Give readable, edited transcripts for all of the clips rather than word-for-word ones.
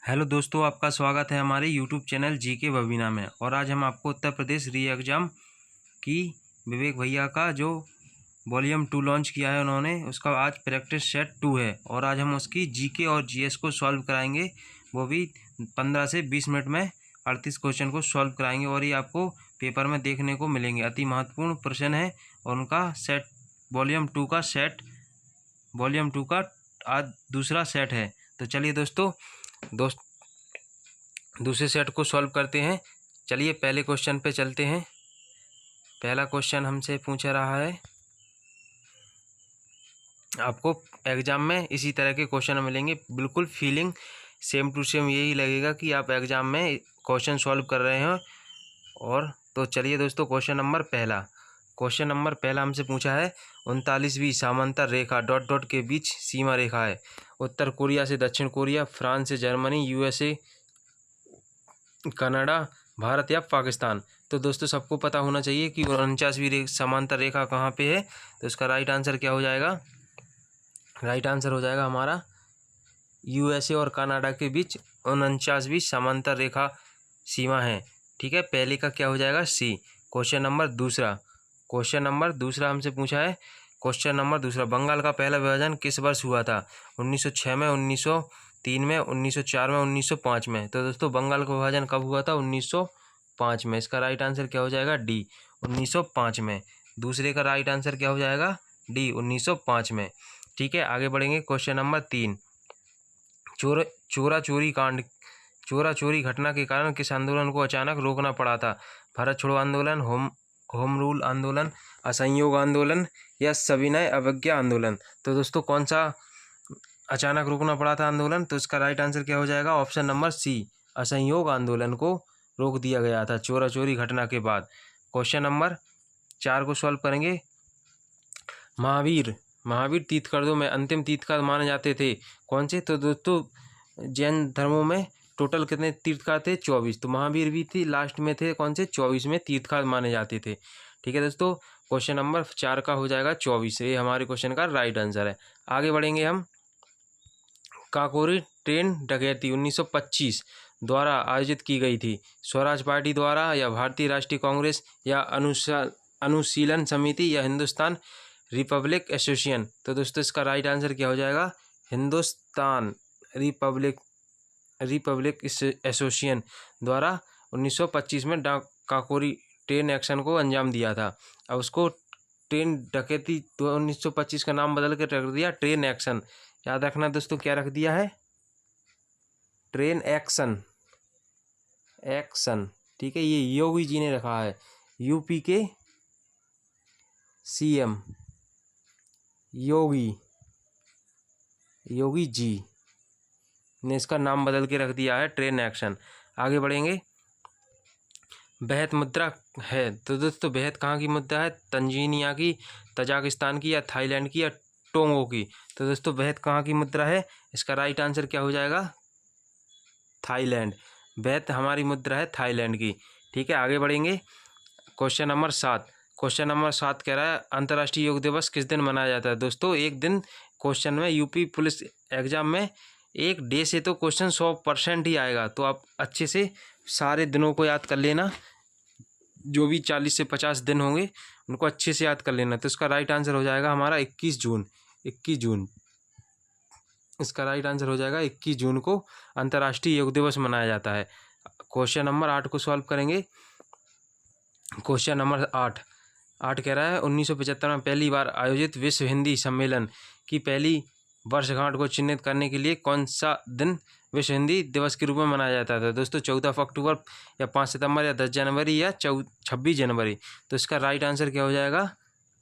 Hello दोस्तों, आपका स्वागत है हमारे यूट्यूब चैनल जीके बबीना में। और आज हम आपको उत्तर प्रदेश री एग्ज़ाम की विवेक भैया का जो वॉल्यूम 2 लॉन्च किया है उन्होंने, उसका आज प्रैक्टिस सेट 2 है और आज हम उसकी जीके और जीएस को सॉल्व कराएंगे। वो भी 15 से 20 मिनट में 38 क्वेश्चन को सॉल्व कराएंगे और ये आपको पेपर में देखने को मिलेंगे। अति महत्वपूर्ण प्रश्न है और उनका सेट वॉल्यूम 2 का आज दूसरा सेट है। तो चलिए दोस्तों दूसरे सेट को सॉल्व करते हैं। चलिए पहले क्वेश्चन पे चलते हैं। पहला क्वेश्चन हमसे पूछा रहा है, आपको एग्ज़ाम में इसी तरह के क्वेश्चन मिलेंगे, बिल्कुल फीलिंग सेम टू सेम यही लगेगा कि आप एग्ज़ाम में क्वेश्चन सॉल्व कर रहे हैं। और तो चलिए दोस्तों क्वेश्चन नंबर पहला हमसे पूछा है 39वीं समांतर रेखा डॉट डॉट के बीच सीमा रेखा है। उत्तर कोरिया से दक्षिण कोरिया, फ्रांस से जर्मनी, यूएसए, कनाडा, भारत या पाकिस्तान। तो दोस्तों सबको पता होना चाहिए कि 49वीं समांतर रेखा कहाँ पे है। तो इसका राइट आंसर क्या हो जाएगा? राइट आंसर हो जाएगा हमारा यूएसए और कनाडा के बीच 49वीं समांतर रेखा सीमा है। ठीक है, पहले का क्या हो जाएगा? सी। क्वेश्चन नंबर दूसरा हमसे पूछा है। क्वेश्चन नंबर दूसरा, बंगाल का पहला विभाजन किस वर्ष हुआ था? 1906 में, 1903 में, 1904 में, 1905 में। तो दोस्तों बंगाल का विभाजन कब हुआ था? 1905 में। इसका राइट आंसर क्या हो जाएगा? डी, 1905 में। दूसरे का राइट आंसर क्या हो जाएगा? डी, 1905 में। ठीक है, आगे बढ़ेंगे। क्वेश्चन नंबर 3, चोरा चोरी घटना के कारण किस आंदोलन को अचानक रोकना पड़ा था? भारत छोड़ो आंदोलन, होम रूल आंदोलन, असहयोग आंदोलन या सविनय अवज्ञा आंदोलन। तो दोस्तों कौन सा अचानक रोकना पड़ा था आंदोलन? तो इसका राइट आंसर क्या हो जाएगा? ऑप्शन नंबर सी, असहयोग आंदोलन को रोक दिया गया था चोरा चोरी घटना के बाद। क्वेश्चन नंबर 4 को सॉल्व करेंगे। महावीर तीर्थंकरों में अंतिम तीर्थंकर माने जाते थे कौन से? तो दोस्तों जैन धर्मों में टोटल कितने तीर्थंकर थे? 24। तो महावीर भी थी लास्ट में थे कौन से? 24 तीर्थंकर माने जाते थे। ठीक है दोस्तों, क्वेश्चन नंबर 4 का हो जाएगा 24। ये हमारे क्वेश्चन का राइट आंसर है। आगे बढ़ेंगे हम। काकोरी ट्रेन डकैती 1925 द्वारा आयोजित की गई थी। स्वराज पार्टी द्वारा या भारतीय राष्ट्रीय कांग्रेस या अनुशीलन समिति या हिंदुस्तान रिपब्लिक एसोसिएशन। तो दोस्तों इसका राइट आंसर क्या हो जाएगा? हिंदुस्तान रिपब्लिक एसोसिएशन द्वारा 1925 में काकोरी ट्रेन एक्शन को अंजाम दिया था। अब उसको ट्रेन डकैती 1925 का नाम बदल के रख दिया ट्रेन एक्शन। याद रखना दोस्तों, क्या रख दिया है? Train action. ठीक है, ये योगी जी ने रखा है, यूपी के सीएम योगी जी ने इसका नाम बदल के रख दिया है ट्रेन एक्शन। आगे बढ़ेंगे। बेहद मुद्रा है, तो दोस्तों बेहद कहाँ की मुद्रा है? तंजानिया की, तजाकिस्तान की या थाईलैंड की या टोंगो की। तो दोस्तों बेहद कहाँ की मुद्रा है? इसका राइट आंसर क्या हो जाएगा? थाईलैंड। बेहद हमारी मुद्रा है थाईलैंड की। ठीक है, आगे बढ़ेंगे। क्वेश्चन नंबर 7 कह रहा है अंतर्राष्ट्रीय योग दिवस किस दिन मनाया जाता है? दोस्तों एक दिन क्वेश्चन में यूपी पुलिस एग्जाम में एक डे से तो क्वेश्चन 100% ही आएगा। तो आप अच्छे से सारे दिनों को याद कर लेना, जो भी 40 से 50 दिन होंगे उनको अच्छे से याद कर लेना। तो इसका राइट आंसर हो जाएगा हमारा 21 जून। इसका राइट आंसर हो जाएगा 21 जून को अंतर्राष्ट्रीय योग दिवस मनाया जाता है। क्वेश्चन नंबर 8 को सॉल्व करेंगे। क्वेश्चन नंबर 8 कह रहा है 1975 में पहली बार आयोजित विश्व हिंदी सम्मेलन की पहली वर्षगांठ को चिन्हित करने के लिए कौन सा दिन विश्व हिंदी दिवस के रूप में मनाया जाता था? दोस्तों 14 अक्टूबर या 5 सितंबर या 10 जनवरी या 26 जनवरी। तो इसका राइट आंसर क्या हो जाएगा?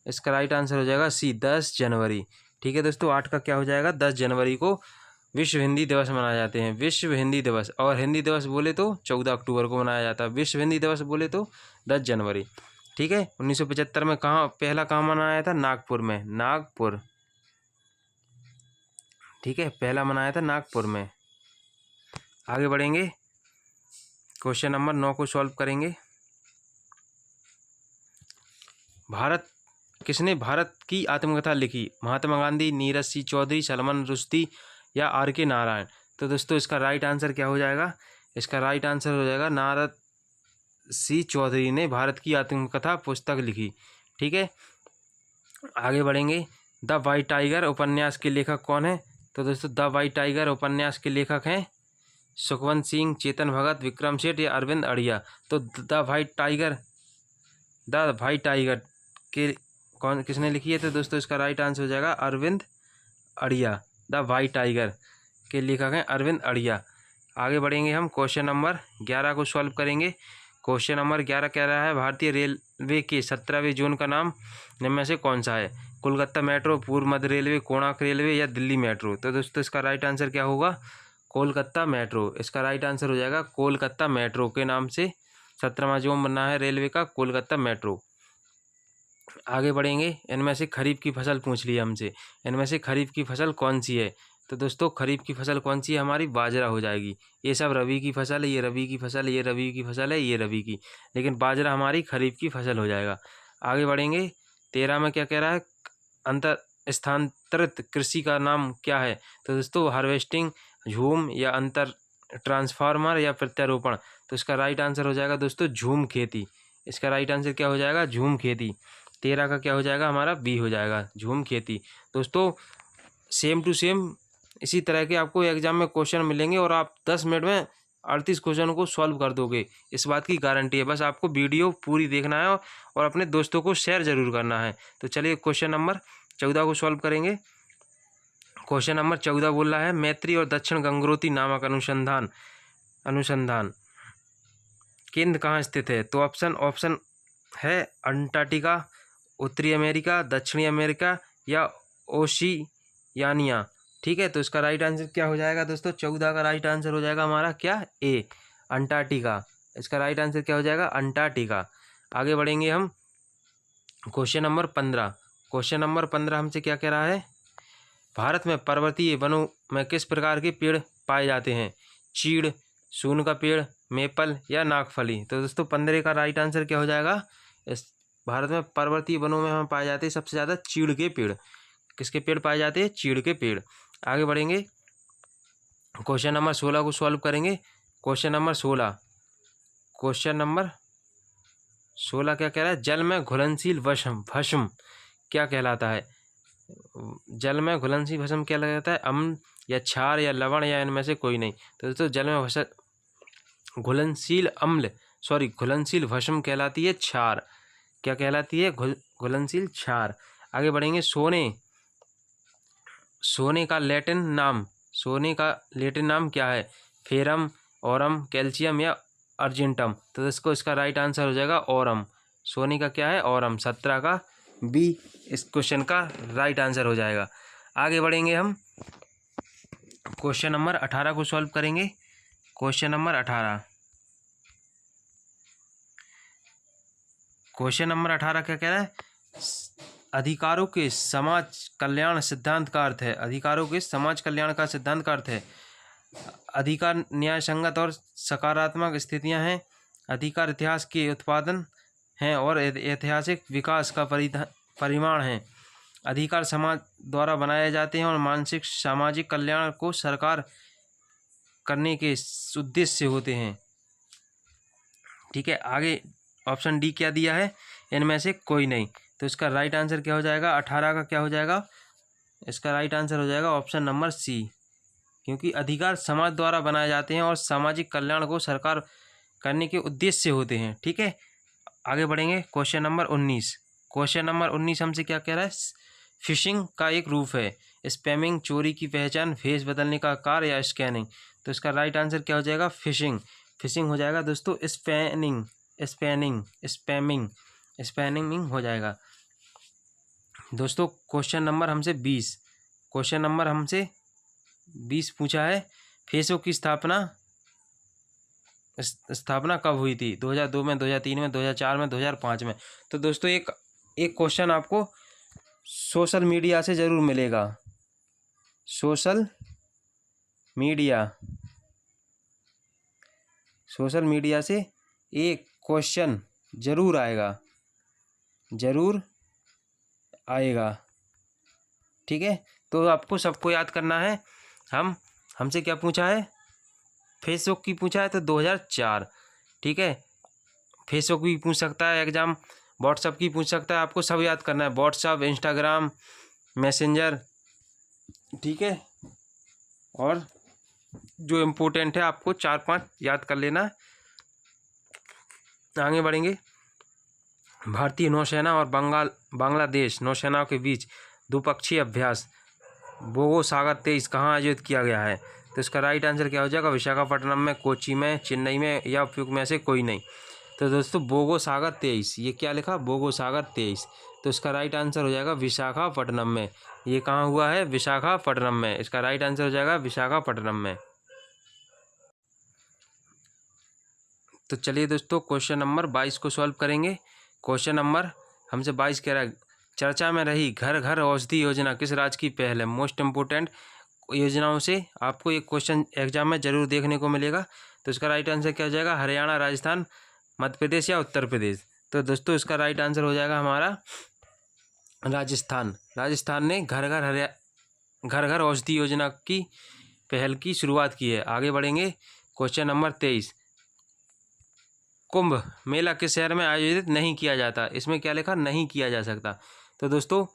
इसका राइट आंसर हो जाएगा सी, 10 जनवरी। ठीक है दोस्तों, 8 का क्या हो जाएगा? 10 जनवरी को विश्व हिंदी दिवस मनाए जाते हैं। विश्व हिंदी दिवस, और हिंदी दिवस बोले तो 14 अक्टूबर को मनाया जाता है। विश्व हिंदी दिवस बोले तो 10 जनवरी। ठीक है, 1975 में कहाँ मनाया था? नागपुर। ठीक है, पहला मनाया था नागपुर में। आगे बढ़ेंगे। क्वेश्चन नंबर 9 को सॉल्व करेंगे। किसने भारत की आत्मकथा लिखी? महात्मा गांधी, नीरज सिंह चौधरी, सलमान रुश्दी या आर के नारायण। तो दोस्तों इसका राइट आंसर क्या हो जाएगा? इसका राइट आंसर हो जाएगा नारद सी चौधरी ने भारत की आत्मकथा पुस्तक लिखी। ठीक है, आगे बढ़ेंगे। द वाइट टाइगर उपन्यास के लेखक कौन है? तो दोस्तों द वाइट टाइगर उपन्यास के लेखक हैं सुखवंत सिंह, चेतन भगत, विक्रम सेठ या अरविंद अड़िया। तो द वाइट टाइगर के कौन किसने लिखी है? तो दोस्तों इसका राइट आंसर हो जाएगा अरविंद अड़िया। द वाइट टाइगर के लेखक हैं अरविंद अड़िया। आगे बढ़ेंगे हम, क्वेश्चन नंबर 11 को सॉल्व करेंगे। क्वेश्चन नंबर 11 कह रहा है भारतीय रेलवे के 17वें जोन का नाम निम्न में से कौन सा है? कोलकाता मेट्रो, पूर्व मध्य रेलवे, कोणार्क रेलवे या दिल्ली मेट्रो। तो दोस्तों इसका राइट आंसर क्या होगा? कोलकाता मेट्रो। इसका राइट आंसर हो जाएगा कोलकाता मेट्रो के नाम से 17वां जोन बनना है रेलवे का, कोलकाता मेट्रो। आगे बढ़ेंगे। इनमें से खरीफ की फसल पूछ ली हमसे, इनमें से खरीफ की फसल कौन सी है? तो दोस्तों खरीफ की फसल कौन सी है? हमारी बाजरा हो जाएगी। ये सब रबी की फसल है, ये रबी की फसल है, ये रबी की फसल है, ये रबी की, लेकिन बाजरा हमारी खरीफ की फसल हो जाएगा। आगे बढ़ेंगे। 13 में क्या कह रहा है? अंतर स्थानांतरित कृषि का नाम क्या है? तो दोस्तों हार्वेस्टिंग, झूम या अंतर ट्रांसफार्मर या प्रत्यारोपण। तो इसका राइट आंसर हो जाएगा दोस्तों झूम खेती। इसका राइट आंसर क्या हो जाएगा? झूम खेती। 13 का क्या हो जाएगा? हमारा बी हो जाएगा, झूम खेती। दोस्तों सेम टू सेम इसी तरह के आपको एग्जाम में क्वेश्चन मिलेंगे और आप 10 मिनट में 38 क्वेश्चन को सॉल्व कर दोगे, इस बात की गारंटी है। बस आपको वीडियो पूरी देखना है और अपने दोस्तों को शेयर जरूर करना है। तो चलिए क्वेश्चन नंबर 14 को सॉल्व करेंगे। क्वेश्चन नंबर 14 बोल रहा है मैत्री और दक्षिण गंगोत्री नामक अनुसंधान केंद्र कहाँ स्थित है? तो ऑप्शन है अंटार्कटिका, उत्तरी अमेरिका, दक्षिणी अमेरिका या ओशियानिया। ठीक है, तो इसका राइट आंसर क्या हो जाएगा दोस्तों? 14 का राइट आंसर हो जाएगा हमारा क्या? ए, अंटार्कटिका। इसका राइट आंसर क्या हो जाएगा? अंटार्कटिका। आगे बढ़ेंगे हम। Question number 15। क्वेश्चन नंबर 15 हमसे क्या कह रहा है? भारत में पर्वतीय वनों में किस प्रकार के पेड़ पाए जाते हैं? चीड़, सून का पेड़, मेपल या नागफली। तो दोस्तों 15 का राइट आंसर क्या हो जाएगा? इस भारत में पर्वतीय वनों में हम पाए जाते हैं सबसे ज़्यादा चीड़ के पेड़। किसके पेड़ पाए जाते हैं? चीड़ के पेड़। आगे बढ़ेंगे। क्वेश्चन नंबर 16 को सॉल्व करेंगे। क्वेश्चन नंबर 16 क्या कह रहा है? जल में घुलनशील भस्म क्या कहलाता है? जल में घुलनशील भस्म क्या कहलाता है? अम्ल या क्षार या लवण या इनमें से कोई नहीं। तो दोस्तों जल में घुलनशील भस्म कहलाती है क्षार। क्या कहलाती है? घुलनशील क्षार। आगे बढ़ेंगे। सोने का लैटिन नाम क्या है? फेरम, ओरम, कैल्शियम या अर्जेंटम। तो इसका राइट आंसर हो जाएगा ओरम। सोने का क्या है? ओरम। 17 का बी इस क्वेश्चन का राइट आंसर हो जाएगा। आगे बढ़ेंगे हम। क्वेश्चन नंबर 18 को सॉल्व करेंगे। क्वेश्चन नंबर 18 क्या कह रहा है? अधिकारों के समाज कल्याण सिद्धांत का अर्थ है। अधिकारों के समाज कल्याण का सिद्धांत का अर्थ है अधिकार न्याय संगत और सकारात्मक स्थितियां हैं, अधिकार इतिहास के उत्पादन हैं और ऐतिहासिक विकास का परिमाण है, अधिकार समाज द्वारा बनाए जाते हैं और मानसिक सामाजिक कल्याण को सरकार करने के उद्देश्य से होते हैं। ठीक है, आगे ऑप्शन डी क्या दिया है? इनमें से कोई नहीं। तो इसका राइट आंसर क्या हो जाएगा? 18 का क्या हो जाएगा? इसका राइट आंसर हो जाएगा ऑप्शन नंबर सी, क्योंकि अधिकार समाज द्वारा बनाए जाते हैं और सामाजिक कल्याण को सरकार करने के उद्देश्य से होते हैं। ठीक है, आगे बढ़ेंगे। क्वेश्चन नंबर 19 हमसे क्या कह रहा है? फिशिंग का एक रूप है स्पैमिंग, चोरी की पहचान, भेष बदलने का कार्य या स्कैनिंग। तो इसका राइट आंसर क्या हो जाएगा? फिशिंग हो जाएगा दोस्तों। स्पैमिंग हो जाएगा दोस्तों। क्वेश्चन नंबर हमसे 20 पूछा है। फेसबुक की स्थापना कब हुई थी? 2002 में, 2003 में, 2004 में, 2005 में। तो दोस्तों एक क्वेश्चन आपको सोशल मीडिया से ज़रूर मिलेगा। सोशल मीडिया से एक क्वेश्चन ज़रूर आएगा। ठीक है, तो आपको सबको याद करना है। हम हमसे क्या पूछा है, फेसबुक की पूछा है तो 2004। ठीक है, फेसबुक भी पूछ सकता है एग्जाम, व्हाट्सअप की पूछ सकता है, आपको सब याद करना है, व्हाट्सअप, इंस्टाग्राम, मैसेंजर। ठीक है, और जो इम्पोर्टेंट है आपको 4-5 याद कर लेना। आगे बढ़ेंगे। भारतीय नौसेना और बांग्लादेश नौसेनाओं के बीच द्विपक्षीय अभ्यास बोगो सागर 23 कहाँ आयोजित किया गया है? तो इसका राइट आंसर क्या हो जाएगा? विशाखापट्टनम में, कोची में, चेन्नई में, या उपयुक्त में से कोई नहीं। तो दोस्तों बोगो सागर 23, ये क्या लिखा? बोगो सागर 23। तो इसका राइट आंसर हो जाएगा विशाखापट्टनम में। ये कहाँ हुआ है? विशाखापट्टनम में। इसका राइट आंसर हो जाएगा विशाखापट्टनम में। तो चलिए दोस्तों क्वेश्चन नंबर 22 को सॉल्व करेंगे। क्वेश्चन नंबर हमसे 22 कह रहा है, चर्चा में रही घर घर औषधि योजना किस राज्य की पहल है? मोस्ट इम्पोर्टेंट योजनाओं से आपको एक क्वेश्चन एग्जाम में जरूर देखने को मिलेगा। तो इसका राइट आंसर क्या हो जाएगा? हरियाणा, राजस्थान, मध्य प्रदेश या उत्तर प्रदेश। तो दोस्तों इसका राइट आंसर हो जाएगा हमारा राजस्थान। राजस्थान ने घर घर औषधि योजना की पहल की शुरुआत की है। आगे बढ़ेंगे। क्वेश्चन नंबर 23, कुंभ मेला किस शहर में आयोजित नहीं किया जाता? इसमें क्या लिखा? नहीं किया जा सकता। तो दोस्तों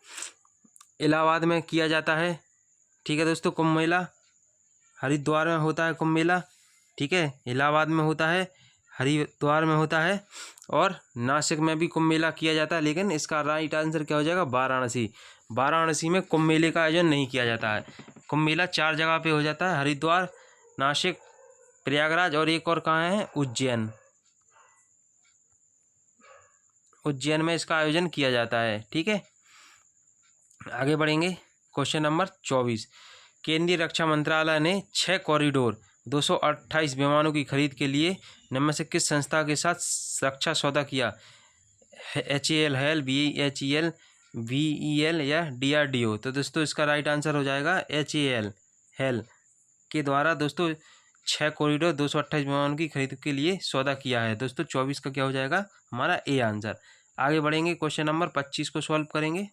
इलाहाबाद में किया जाता है। ठीक है दोस्तों, कुंभ मेला हरिद्वार में होता है कुंभ मेला। ठीक है, इलाहाबाद में होता है, हरिद्वार में होता है, और नासिक में भी कुंभ मेला किया जाता है। लेकिन इसका राइट आंसर क्या हो जाएगा? वाराणसी। वाराणसी में कुंभ मेले का आयोजन नहीं किया जाता है। कुंभ मेला 4 जगह पे हो जाता है, हरिद्वार, नासिक, प्रयागराज, और एक और कहाँ है? उज्जैन। उज्जैन में इसका आयोजन किया जाता है। ठीक है, आगे बढ़ेंगे। क्वेश्चन नंबर 24, केंद्रीय रक्षा मंत्रालय ने 6 कॉरिडोर 228 विमानों की खरीद के लिए निम्न में से किस संस्था के साथ रक्षा सौदा किया? HAL, हेल, BHEL, VEL या DRDO। तो दोस्तों इसका राइट आंसर हो जाएगा HAL, हेल के द्वारा दोस्तों 6 कॉरिडोर 228 विमानों की खरीद के लिए सौदा किया है। दोस्तों 24 का क्या हो जाएगा? हमारा ए आंसर। आगे बढ़ेंगे। क्वेश्चन नंबर 25 को सॉल्व करेंगे।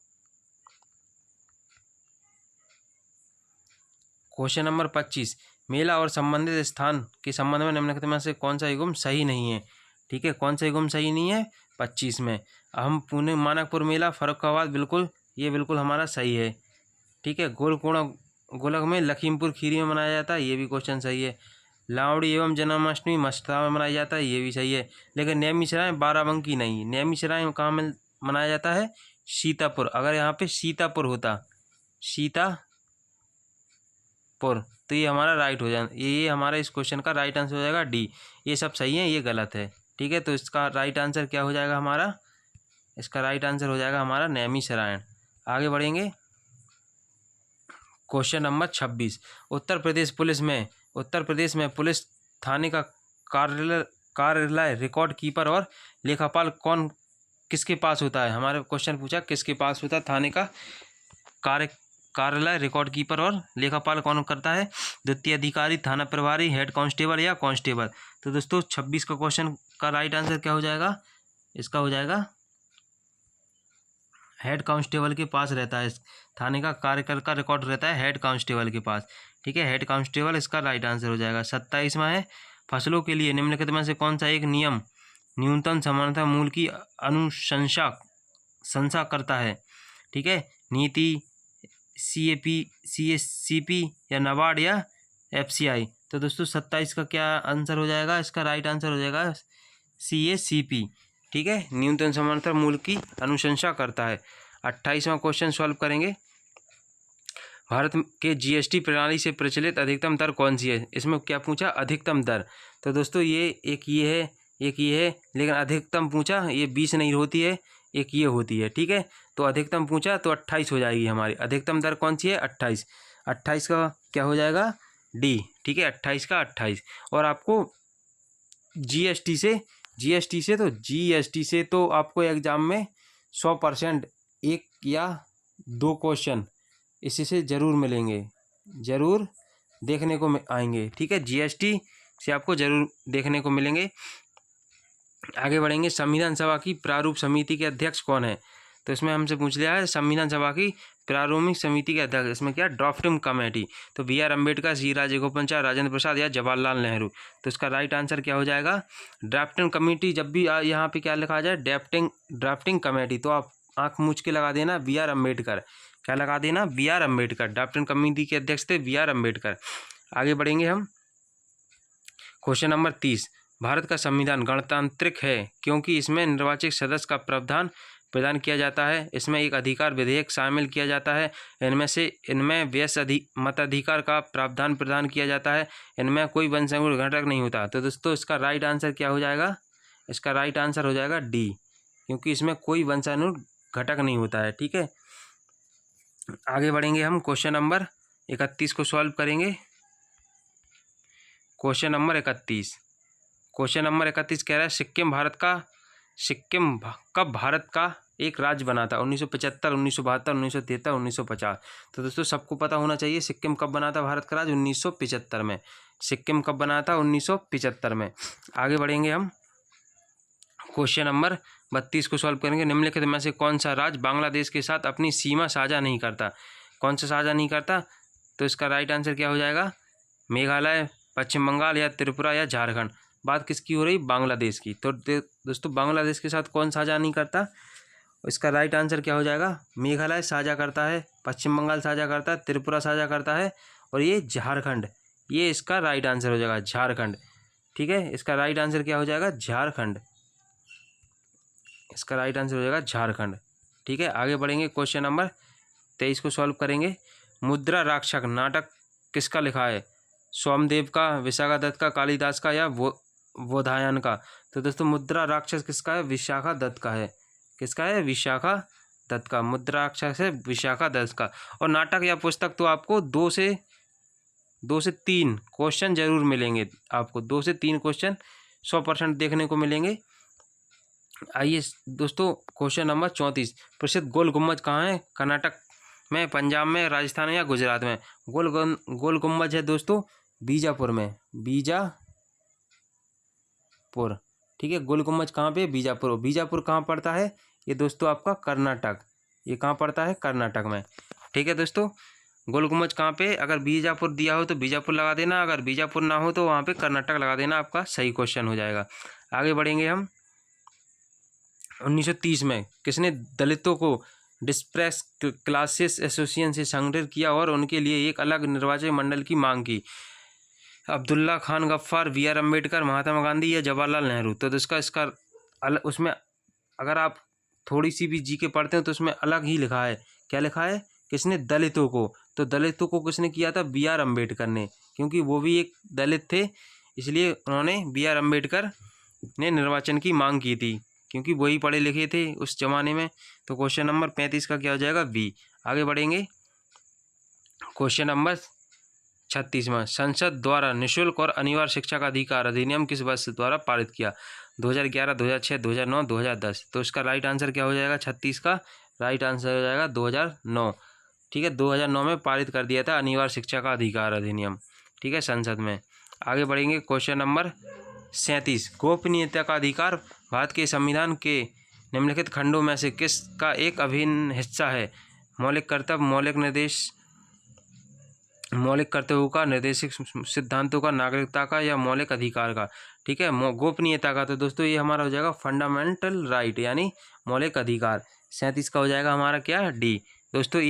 क्वेश्चन नंबर 25, मेला और संबंधित स्थान के संबंध में निम्नलिखित में से कौन सा युग्म सही नहीं है? ठीक है, कौन सा युग्म सही नहीं है? 25 में हम पुणे मानकपुर मेला, फर्रुखाबाद, बिल्कुल ये बिल्कुल हमारा सही है। ठीक है, गोलक में लखीमपुर खीरी में मनाया जाता है, ये भी क्वेश्चन सही है। लावड़ी एवं जन्माष्टमी मस्ता में मनाया जाता है, ये भी सही है। लेकिन नैमिषारण्य बाराबंकी नहीं। नैमिषारण्य कहाँ में मनाया जाता है? सीतापुर। अगर यहाँ पे सीतापुर होता, सीतापुर, तो ये हमारा राइट हो जाए, ये हमारा इस क्वेश्चन का राइट आंसर हो जाएगा डी। ये सब सही है, ये गलत है। ठीक है, तो इसका राइट आंसर क्या हो जाएगा हमारा? इसका राइट आंसर हो जाएगा हमारा नैमिषारण्य। आगे बढ़ेंगे। क्वेश्चन नंबर 26, उत्तर प्रदेश में पुलिस थाने का कार्यालय रिकॉर्ड कीपर और लेखापाल कौन किसके पास होता है? हमारे क्वेश्चन पूछा किसके पास होता है थाने का कार्यालय, रिकॉर्ड कीपर और लेखापाल कौन करता है? द्वितीय अधिकारी, थाना प्रभारी, हेड कांस्टेबल या कांस्टेबल। तो दोस्तों 26 का क्वेश्चन का राइट आंसर क्या हो जाएगा? इसका हो जाएगा हेड कांस्टेबल के पास रहता है। थाने का कार्यकाल का रिकॉर्ड रहता है हेड कांस्टेबल के पास। ठीक है, हेड कांस्टेबल इसका राइट आंसर हो जाएगा। 27वां है, फसलों के लिए निम्नलिखित में से कौन सा एक नियम न्यूनतम समर्थन मूल्य की अनुशंसा करता है? ठीक है, नीति, CAP, CSCP या नाबार्ड या FCI। तो दोस्तों 27 का क्या आंसर हो जाएगा? इसका राइट आंसर हो जाएगा CACP। ठीक है, न्यूनतम समर्थन मूल्य की अनुशंसा करता है। 28वां क्वेश्चन सॉल्व करेंगे। भारत के GST प्रणाली से प्रचलित अधिकतम दर कौन सी है? इसमें क्या पूछा? अधिकतम दर। तो दोस्तों ये एक ये है, एक ये है, लेकिन अधिकतम पूछा, ये 20 नहीं होती है, एक ये होती है। ठीक है, तो अधिकतम पूछा तो 28 हो जाएगी हमारी। अधिकतम दर कौन सी है? 28। 28 का क्या हो जाएगा? डी। ठीक है, 28 का 28। और आपको GST से तो आपको एग्जाम में 100% 1 या 2 क्वेश्चन इसी से ज़रूर मिलेंगे, ज़रूर देखने को आएंगे। ठीक है, GST से आपको ज़रूर देखने को मिलेंगे। आगे बढ़ेंगे। संविधान सभा की प्रारूप समिति के अध्यक्ष कौन है? तो इसमें हमसे पूछ लिया है संविधान सभा की प्रारूपिक समिति के अध्यक्ष, इसमें क्या ड्राफ्टिंग कमेटी, तो बी आर अम्बेडकर, सी राजगोपालाचारी, राजेंद्र प्रसाद या जवाहरलाल नेहरू। तो इसका राइट आंसर क्या हो जाएगा? Drafting committee. जब भी यहाँ पे क्या लिखा जाए ड्राफ्टिंग कमेटी, तो आप आँख मूछ के लगा देना बी आर अम्बेडकर। क्या लगा देना? B R Ambedkar. Drafting committee के अध्यक्ष थे बी आर अम्बेडकर। आगे बढ़ेंगे हम। क्वेश्चन नंबर 30, भारत का संविधान गणतांत्रिक है क्योंकि इसमें निर्वाचित सदस्य का प्रावधान प्रदान किया जाता है, इसमें एक अधिकार विधेयक शामिल किया जाता है, इनमें व्यय मताधिकार का प्रावधान प्रदान किया जाता है, इनमें कोई वंशानुगत घटक नहीं होता। तो दोस्तों इसका राइट आंसर क्या हो जाएगा? इसका राइट आंसर हो जाएगा डी, क्योंकि इसमें कोई वंशानुगत घटक नहीं होता है। ठीक है, आगे बढ़ेंगे हम। क्वेश्चन नंबर 31 को सॉल्व करेंगे। क्वेश्चन नंबर 31 कह रहा है सिक्किम कब भारत का एक राज्य बना था? 1975, 1972, 1973, 1950। तो दोस्तों सबको पता होना चाहिए सिक्किम कब बना था भारत का राज्य? 1975 में। सिक्किम कब बना था? 1975 में। आगे बढ़ेंगे हम। क्वेश्चन नंबर 32 को सॉल्व करेंगे। निम्नलिखित में से कौन सा राज्य बांग्लादेश के साथ अपनी सीमा साझा नहीं करता? कौन सा साझा नहीं करता? तो इसका राइट आंसर क्या हो जाएगा? मेघालय, पश्चिम बंगाल या त्रिपुरा या झारखंड। बात किसकी हो रही? बांग्लादेश की। तो दोस्तों बांग्लादेश के साथ कौन साझा नहीं करता? इसका राइट आंसर क्या हो जाएगा? मेघालय साझा करता है, पश्चिम बंगाल साझा करता है, त्रिपुरा साझा करता है और ये झारखंड, ये इसका राइट आंसर हो जाएगा, झारखंड। ठीक है, इसका राइट आंसर क्या हो जाएगा? झारखंड। इसका राइट आंसर हो जाएगा झारखंड। ठीक है, आगे बढ़ेंगे। क्वेश्चन नंबर 23 को सॉल्व करेंगे। मुद्रा राक्षस नाटक किसका लिखा है? सोमदेव का, विशाखा दत्त का, कालिदास का या बोधायन का? तो दोस्तों मुद्रा राक्षस किसका है? विशाखा दत्त का है। किसका है? विशाखा दत्त का। मुद्रा राक्षस है विशाखा दत्त का। और नाटक या पुस्तक तो आपको 2 से 3 क्वेश्चन जरूर मिलेंगे, आपको 2 से 3 क्वेश्चन 100% देखने को मिलेंगे। आइए दोस्तों, क्वेश्चन नंबर 34, प्रसिद्ध गोल गुम्बज कहाँ है? कर्नाटक में, पंजाब में, राजस्थान में या गुजरात में? गोल गुम्बज है दोस्तों बीजापुर में, बीजापुर। ठीक है, गोल गुम्बज कहाँ पे? बीजापुर। बीजापुर कहाँ पड़ता है? ये दोस्तों आपका कर्नाटक। ये कहाँ पड़ता है? कर्नाटक में। ठीक है दोस्तों, गोल गुम्बज कहाँ पे? अगर बीजापुर दिया हो तो बीजापुर लगा देना, अगर बीजापुर ना हो तो वहाँ पे कर्नाटक लगा देना, आपका सही क्वेश्चन हो जाएगा। आगे बढ़ेंगे हम। 1930 में किसने दलितों को डिस्प्रेस क्लासेस एसोसिएशन से संगठित किया और उनके लिए एक अलग निर्वाचन मंडल की मांग की? अब्दुल्ला खान गफ्फार, बी आर अम्बेडकर, महात्मा गांधी या जवाहरलाल नेहरू? तो इसका उसमें अगर आप थोड़ी सी भी जी के पढ़ते हैं तो उसमें अलग ही लिखा है। क्या लिखा है? किसने? दलितों को। तो दलितों को किसने किया था? बी आर अम्बेडकर ने, क्योंकि वो भी एक दलित थे, इसलिए उन्होंने बी आर अम्बेडकर ने निर्वाचन की मांग की थी, क्योंकि वही पढ़े लिखे थे उस जमाने में। तो क्वेश्चन नंबर 35 का क्या हो जाएगा? बी। आगे बढ़ेंगे। क्वेश्चन नंबर 36 में, संसद द्वारा निःशुल्क और अनिवार्य शिक्षा का अधिकार अधिनियम किस वर्ष द्वारा पारित किया? 2011, 2006, 2009, 2010? तो इसका राइट आंसर क्या हो जाएगा? 36 का राइट आंसर हो जाएगा 2009। ठीक है, 2009 में पारित कर दिया था अनिवार्य शिक्षा का अधिकार अधिनियम। ठीक है, संसद में। आगे बढ़ेंगे। क्वेश्चन नंबर 37, गोपनीयता का अधिकार भारत के संविधान के निम्नलिखित खंडों में से किसका एक अभिन्न हिस्सा है? मौलिक कर्तव्य, मौलिक कर्तव्यों का, निर्देशिक सिद्धांतों का, नागरिकता का या मौलिक अधिकार का? ठीक है, गोपनीयता का। तो दोस्तों ये हमारा हो जाएगा फंडामेंटल राइट, यानी मौलिक अधिकार। 37 का हो जाएगा हमारा क्या? डी। दोस्तों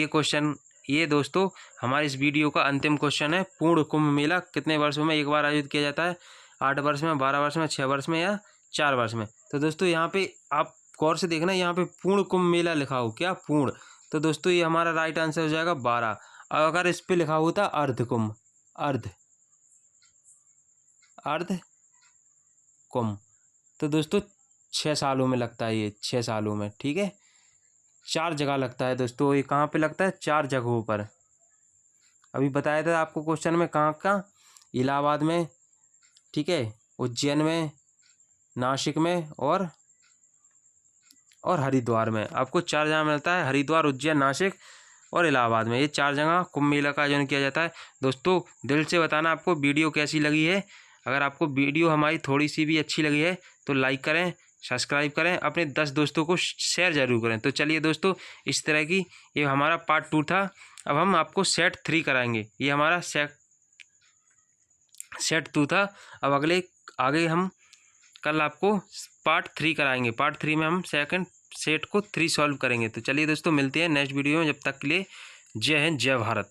ये दोस्तों हमारे इस वीडियो का अंतिम क्वेश्चन है। पूर्ण कुंभ मेला कितने वर्षों में एक बार आयोजित किया जाता है? 8 वर्ष में, 12 वर्ष में, 6 वर्ष में या 4 वर्ष में? तो दोस्तों यहाँ पे आप गौर से देखना, यहाँ पे पूर्ण कुंभ मेला लिखा हो, क्या? पूर्ण। तो दोस्तों ये हमारा राइट आंसर हो जाएगा 12। अगर इस पे लिखा होता अर्ध कुंभ, अर्ध कुंभ, तो दोस्तों 6 सालों में लगता है, ये 6 सालों में। ठीक है, 4 जगह लगता है दोस्तों। ये कहाँ पे लगता है? 4 जगहों पर। अभी बताया था आपको क्वेश्चन में, कहाँ? इलाहाबाद में, ठीक है, उज्जैन में, नासिक में और हरिद्वार में। आपको 4 जगह मिलता है, हरिद्वार, उज्जैन, नासिक और इलाहाबाद में। ये 4 जगह कुंभ मेला का आयोजन किया जाता है। दोस्तों दिल से बताना आपको वीडियो कैसी लगी है। अगर आपको वीडियो हमारी थोड़ी सी भी अच्छी लगी है तो लाइक करें, सब्सक्राइब करें, अपने 10 दोस्तों को शेयर ज़रूर करें। तो चलिए दोस्तों, इस तरह की ये हमारा पार्ट 2 था। अब हम आपको सेट 3 कराएंगे। ये हमारा सेट 2 था। अब आगे हम कल आपको पार्ट 3 कराएंगे। पार्ट 3 में हम सेकंड सेट को 3 सॉल्व करेंगे। तो चलिए दोस्तों, मिलते हैं नेक्स्ट वीडियो में। जब तक के लिए जय हिंद, जय भारत।